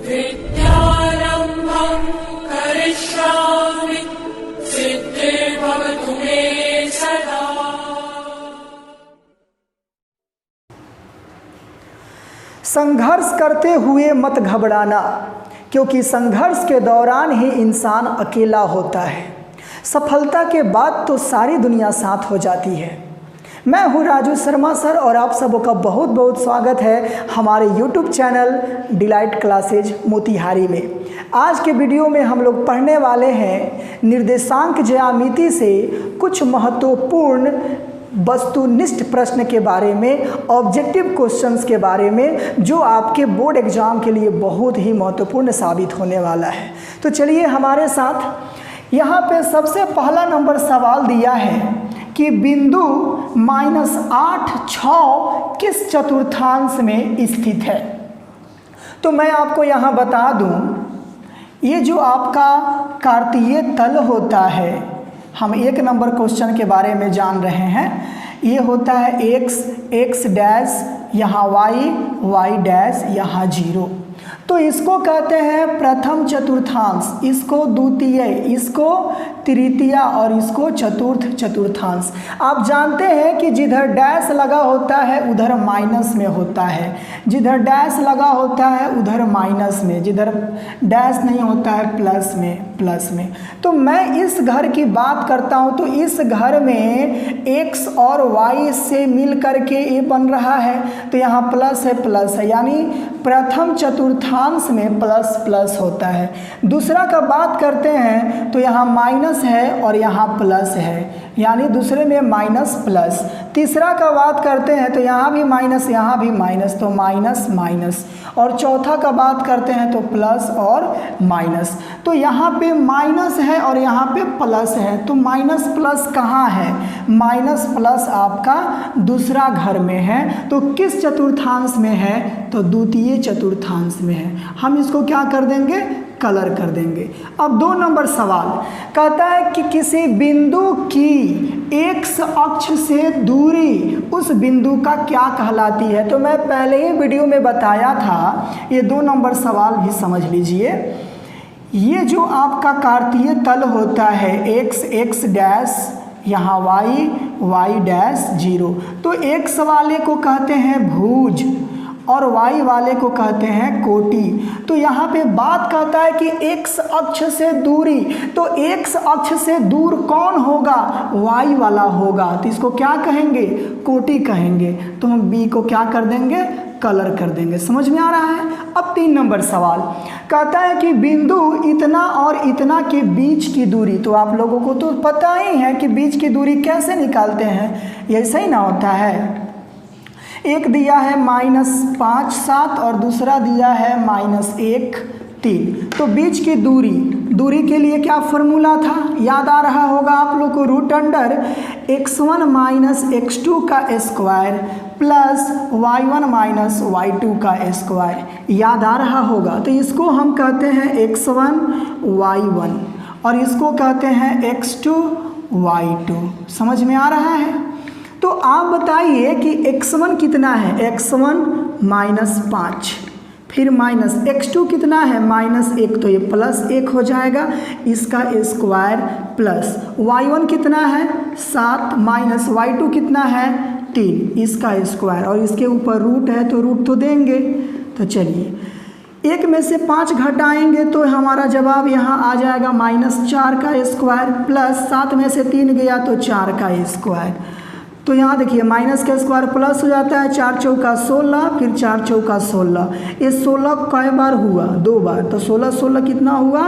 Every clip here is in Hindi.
विद्यारम्भं करिष्यामि सिद्धिर्भवतु मे सदा। संघर्ष करते हुए मत घबराना, क्योंकि संघर्ष के दौरान ही इंसान अकेला होता है। सफलता के बाद तो सारी दुनिया साथ हो जाती है। मैं हूँ राजू शर्मा सर और आप सबों का बहुत बहुत स्वागत है हमारे YouTube channel delight classes Motihari में। आज के वीडियो में हम लोग पढ़ने वाले हैं निर्देशांक ज्यामिति से कुछ महत्वपूर्ण वस्तुनिष्ठ प्रश्न के बारे में, ऑब्जेक्टिव क्वेश्चंस के बारे में, जो आपके बोर्ड एग्जाम के लिए बहुत ही महत्वपूर्ण साबित होने वाला है। तो चलिए हमारे साथ। यहाँ पे सबसे पहला नंबर सवाल दिया है कि बिंदु -8, 6 किस चतुर्थांश में स्थित है। तो मैं आपको यहाँ बता दूँ, ये जो आपका कार्तीय तल होता है, हम एक नंबर क्वेश्चन के बारे में जान रहे हैं। ये होता है x डैश, यहाँ y डैश, यहाँ 0। तो इसको कहते हैं प्रथम चतुर्थांश, इसको द्वितीय, इसको तृतीया और इसको चतुर्थ चतुर्थांश। आप जानते हैं कि जिधर डैश लगा होता है उधर माइनस में होता है, जिधर डैश लगा होता है उधर माइनस में, जिधर डैश नहीं होता है प्लस में। तो मैं इस घर की बात करता हूँ तो इस घर में x और y से मिल करके ये बन रहा है, तो यहाँ प्लस है, यानी प्रथम चतुर्थांश में प्लस होता है। दूसरा का बात करते हैं तो यहाँ माइनस है और यहाँ प्लस है, यानी दूसरे में माइनस प्लस। तीसरा का बात करते हैं तो यहाँ भी माइनस, यहाँ भी माइनस, तो माइनस। और चौथा का बात करते हैं तो प्लस और माइनस। तो यहाँ पे माइनस है और यहाँ पे प्लस है, तो माइनस प्लस कहाँ है? माइनस प्लस आपका दूसरा घर में है। तो किस चतुर्थांश में है? तो द्वितीय चतुर्थांश में है। हम इसको क्या कर देंगे? कलर कर देंगे। अब 2 नंबर सवाल कहता है कि किसी बिंदु की x अक्ष से दूरी उस बिंदु का क्या कहलाती है। तो मैं पहले ही वीडियो में बताया था, ये 2 नंबर सवाल भी समझ लीजिए। ये जो आपका कार्तीय तल होता है x डैश, यहाँ y डैश 0, तो x वाले को कहते हैं भुज और y वाले को कहते हैं कोटि। तो यहाँ पे बात कहता है कि x अक्ष से दूरी, तो x अक्ष से दूर कौन होगा? y वाला होगा, तो इसको क्या कहेंगे? कोटि कहेंगे। तो हम b को क्या कर देंगे? कलर कर देंगे। समझ में आ रहा है? अब 3 नंबर सवाल कहता है कि बिंदु इतना और इतना के बीच की दूरी, तो आप लोगों को तो पता ही है कि बीच की दूरी कैसे निकालते हैं, ऐसा ही ना होता है। एक दिया है -5, 7 और दूसरा दिया है -1, 3। तो बीच की दूरी के लिए क्या फॉर्मूला था? याद आ रहा होगा आप लोग को, √x1 - x2 का स्क्वायर प्लस y1 - y2 का स्क्वायर। याद आ रहा होगा। तो इसको हम कहते हैं x1 y1 और इसको कहते हैं x2 y2। समझ में आ रहा है? तो आप बताइए कि x1 कितना है? x1 -5, फिर माइनस x2 कितना है? -1, तो ये +1 हो जाएगा, इसका स्क्वायर प्लस y1 कितना है? 7 माइनस y2 कितना है? 3, इसका स्क्वायर, और इसके ऊपर रूट है तो रूट तो देंगे। तो चलिए 1 में से 5 घटाएंगे तो हमारा जवाब यहाँ आ जाएगा -4 का स्क्वायर प्लस 7 में से 3 गया तो 4 का स्क्वायर। तो यहाँ देखिए माइनस का स्क्वायर प्लस हो जाता है, 4 चौका 16, फिर 4 चौका 16। ये 16 कई बार हुआ? 2 बार, तो 16 कितना हुआ?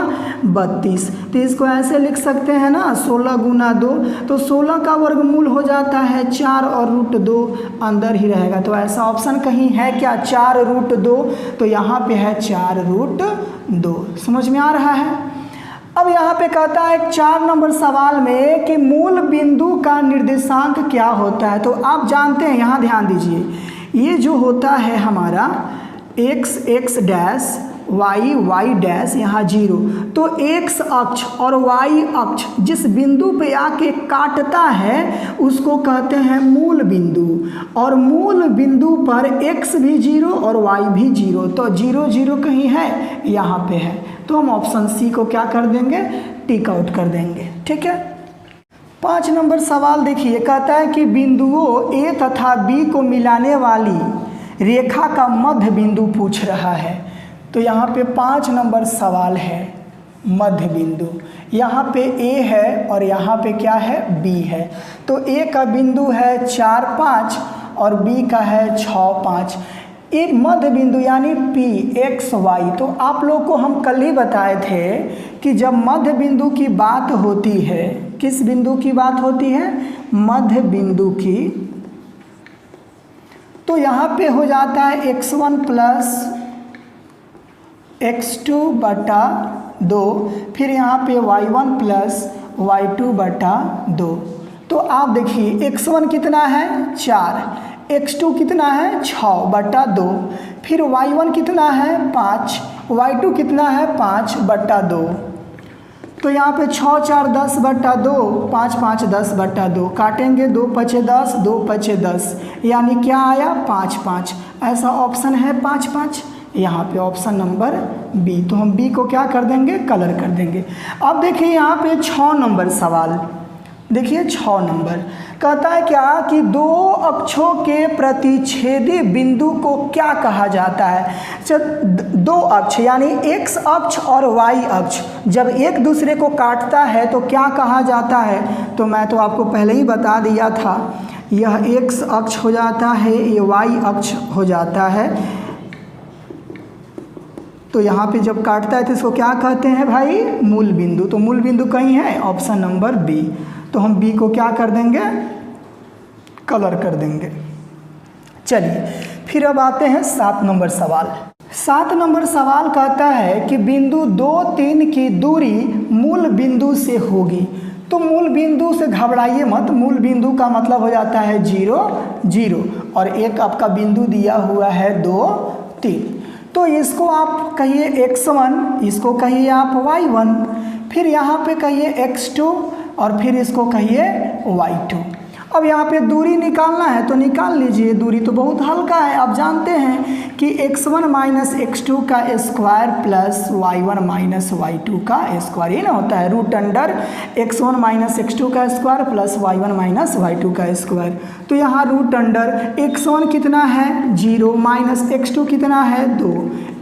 32। तो इसको ऐसे लिख सकते हैं ना, 16 गुना 2, तो 16 का वर्गमूल हो जाता है 4 और √2 अंदर ही रहेगा। तो ऐसा ऑप्शन कहीं है क्या? 4√2, तो यहाँ पे है 4√2। समझ में आ रहा है? अब यहाँ पे कहता है 4 नंबर सवाल में कि मूल बिंदु का निर्देशांक क्या होता है। तो आप जानते हैं, यहाँ ध्यान दीजिए, ये जो होता है हमारा x dash, y y dash यहाँ 0। तो एक्स अक्ष और वाई अक्ष जिस बिंदु पे आके काटता है उसको कहते हैं मूल बिंदु, और मूल बिंदु पर एक्स भी 0 और वाई भी 0। तो 0 0 कहीं है, यहाँ पे है, तो हम ऑप्शन सी को क्या कर देंगे, टिक आउट कर देंगे। ठीक है। 5 नंबर सवाल देखिए, कहता है कि बिंदुओं ए तथा बी को मिलाने वाली रेखा का मध्य बिंदु पूछ रहा है। तो यहाँ पे 5 नंबर सवाल है, मध्य बिंदु। यहाँ पे ए है और यहाँ पे क्या है, बी है। तो ए का बिंदु है 4 5 और बी का है 6 5। एक मध्य बिंदु यानी पी एक्स वाई। तो आप लोग को हम कल ही बताए थे कि जब मध्य बिंदु की बात होती है, किस बिंदु की बात होती है, मध्य बिंदु की, तो यहाँ पे हो जाता है x1 प्लस x2 बटा 2, फिर यहाँ पे y1 प्लस y2 बटा 2। तो आप देखिए x1 कितना है 4, x2 कितना है 6 बटा 2, फिर y1 कितना है 5, y2 कितना है 5 बटा 2। तो यहाँ पे 6 4 10 बटा 2, 5 5 10 बटा 2, काटेंगे 2 पचे 10, 2 पचे 10, यानी क्या आया 5 5। ऐसा ऑप्शन है 5 5, यहाँ पे ऑप्शन नंबर बी। तो हम बी को क्या कर देंगे, कलर कर देंगे। अब देखिए यहाँ पे 6 नंबर सवाल, देखिए 6 नंबर कहता है क्या कि 2 अक्षों के प्रतिच्छेदी बिंदु को क्या कहा जाता है। 2 अक्ष यानी x अक्ष और y अक्ष जब एक दूसरे को काटता है तो क्या कहा जाता है। तो मैं तो आपको पहले ही बता दिया था, यह x अक्ष हो जाता है, ये y अक्ष हो जाता है। तो यहाँ पे जब काटता है तो इसको क्या कहते हैं भाई, मूल बिंदु। तो मूल बिंदु कहीं है, ऑप्शन नंबर बी। तो हम बी को क्या कर देंगे, कलर कर देंगे। चलिए फिर अब आते हैं 7 नंबर सवाल। 7 नंबर सवाल कहता है कि बिंदु 2 3 की दूरी मूल बिंदु से होगी। तो मूल बिंदु से घबराइए मत, मूल बिंदु का मतलब हो जाता है 0 0, और एक आपका बिंदु दिया हुआ है 2 3। तो इसको आप कहिए x1, इसको कहिए आप y1, फिर यहाँ पे कहिए x2 और फिर इसको कहिए y2। अब यहाँ पे दूरी निकालना है तो निकाल लीजिए, दूरी तो बहुत हल्का है। आप जानते हैं कि x1 माइनस x2 का square plus y1 minus y2 का स्क्वायर, ये ना होता है root under x1 minus x2 का square plus y1 minus y2 का स्क्वायर। तो यहाँ रूट अंडर x1 कितना है 0 माइनस x2 कितना है 2,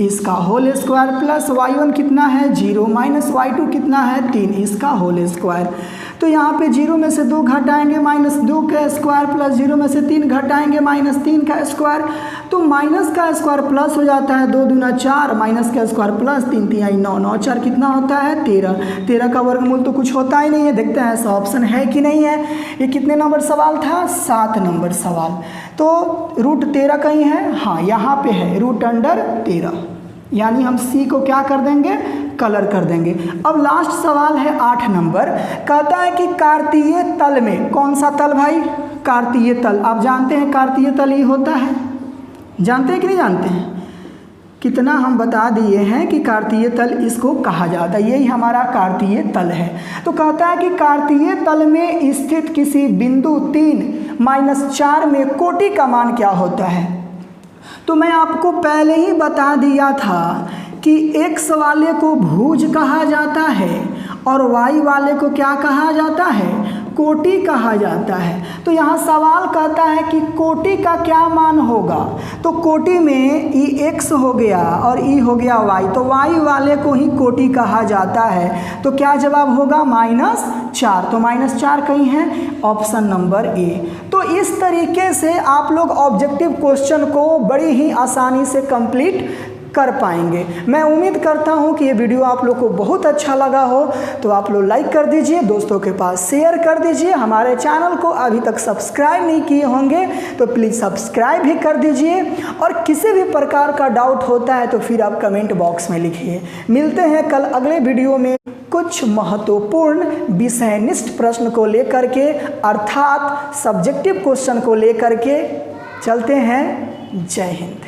इसका होल स्क्वायर प्लस y1 कितना है 0 माइनस y2 कितना है 3, इसका होल स्क्वायर। तो यहाँ पे 0 में से 2 घटाएंगे माइनस 2 का स्क्वायर प्लस 0 में से 3 घटाएंगे माइनस 3 का स्क्वायर। तो माइनस का स्क्वायर प्लस हो जाता है 2 दूना 4, माइनस का स्क्वायर प्लस 3 3 9 9 4 कितना होता है 13। 13 का वर्गमूल तो कुछ होता ही नहीं है। देखते हैं ऐसा ऑप्शन है कि नहीं है। ये कितने नंबर सवाल था, 7 नंबर सवाल। तो रूट 13 कहीं है, हाँ यहाँ पे है रूट अंडर 13, यानी हम सी को क्या कर देंगे, कलर कर देंगे। अब लास्ट सवाल है 8 नंबर, कहता है कि कार्तीय तल में, कौन सा तल भाई, कार्तीय तल। आप जानते हैं कार्तीय तल ही होता है, जानते हैं कि नहीं जानते हैं, कितना हम बता दिए हैं कि कार्तीय तल इसको कहा जाता है, यही हमारा कार्तीय तल है। तो कहता है कि कार्तीय तल में स्थित किसी बिंदु 3-4 में कोटि का मान क्या होता है। तो मैं आपको पहले ही बता दिया था कि x वाले को भुज कहा जाता है और y वाले को क्या कहा जाता है, कोटि कहा जाता है। तो यहाँ सवाल कहता है कि कोटि का क्या मान होगा। तो कोटि में ई x हो गया और ई हो गया y, तो y वाले को ही कोटि कहा जाता है। तो क्या जवाब होगा, -4। तो -4 कहीं है, ऑप्शन नंबर ए। तो इस तरीके से आप लोग ऑब्जेक्टिव क्वेश्चन को बड़ी ही आसानी से कंप्लीट कर पाएंगे। मैं उम्मीद करता हूं कि ये वीडियो आप लोग को बहुत अच्छा लगा हो, तो आप लोग लाइक कर दीजिए, दोस्तों के पास शेयर कर दीजिए। हमारे चैनल को अभी तक सब्सक्राइब नहीं किए होंगे तो प्लीज़ सब्सक्राइब भी कर दीजिए, और किसी भी प्रकार का डाउट होता है तो फिर आप कमेंट बॉक्स में लिखिए। मिलते हैं कल अगले वीडियो में कुछ महत्वपूर्ण विषयनिष्ठ प्रश्न को लेकर के, अर्थात सब्जेक्टिव क्वेश्चन को लेकर के। चलते हैं, जय हिंद।